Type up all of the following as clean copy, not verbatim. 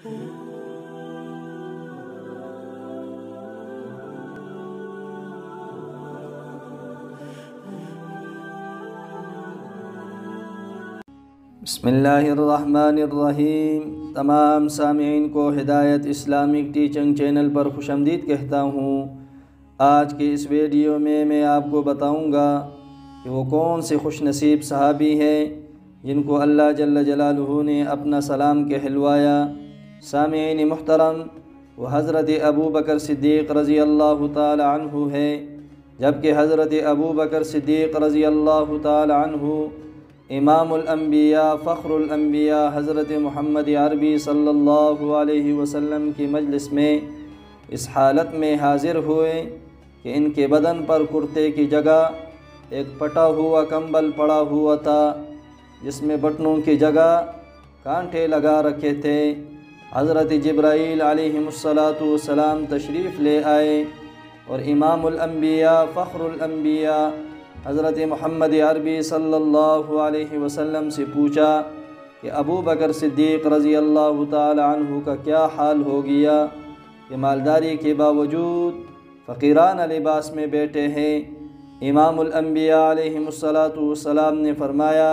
بسم اللہ الرحمن الرحیم۔ تمام سامعین کو ہدایت اسلامک ٹیچنگ چینل پر خوش آمدید کہتا ہوں۔ آج کی اس ویڈیو میں آپ کو بتاؤں گا کہ وہ کون سے خوش نصیب صحابی ہیں جن کو اللہ جل جلالہ نے اپنا سلام کہلوایا۔ سامعین محترم، وہ حضرت ابو بکر صدیق رضی اللہ تعالی عنہ ہے، جبکہ حضرت ابو بکر صدیق رضی اللہ تعالی عنہ امام الانبیاء فخر الانبیاء حضرت محمد عربی صلی اللہ علیہ وسلم کی مجلس میں اس حالت میں حاضر ہوئے کہ ان کے بدن پر کرتے کی جگہ ایک پٹا ہوا کمبل پڑا ہوا تھا، جس میں بٹنوں کی جگہ کانٹے لگا رکھے تھے۔ حضرت جبرائیل علیہ السلام تشریف لے آئے اور امام الانبیاء فخر الانبیاء حضرت محمد عربی صلی اللہ علیہ وسلم سے پوچھا کہ ابو بکر صدیق رضی اللہ تعالی عنہ کا کیا حال ہو گیا کہ مالداری کے باوجود فقیرانہ لباس میں بیٹھے ہیں۔ امام الانبیاء علیہ السلام نے فرمایا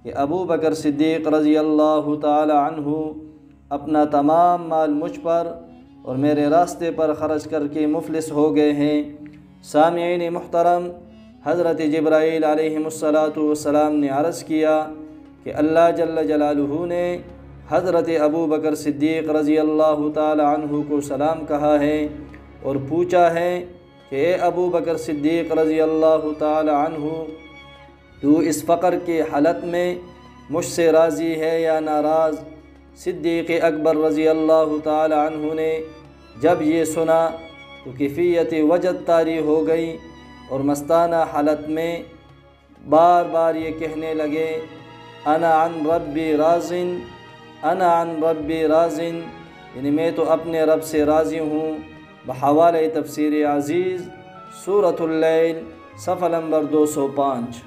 کہ ابو بکر صدیق رضی اللہ تعالی عنہ اپنا تمام مال مجھ پر اور میرے راستے پر خرچ کر کے مفلس ہو گئے ہیں۔ سامعین محترم، حضرت جبرائیل علیہ السلام نے عرض کیا کہ اللہ جل جلالہ نے حضرت ابو بکر صدیق رضی اللہ تعالی عنہ کو سلام کہا ہے اور پوچھا ہے کہ اے ابو بکر صدیق رضی اللہ تعالی عنہ، تو اس فقر کی حالت میں مجھ سے راضی ہے یا ناراض؟ صدیق اکبر رضی اللہ تعالی عنہ نے جب یہ سنا تو کیفیت وجد طاری ہو گئی اور مستانہ حالت میں بار بار یہ کہنے لگے، انا عن ربی راضٍ، انا عن ربی راضٍ، یعنی میں تو اپنے رب سے راضی ہوں۔ بحوالہ تفسیر عزیز سورۃ اللیل صفحہ نمبر 205۔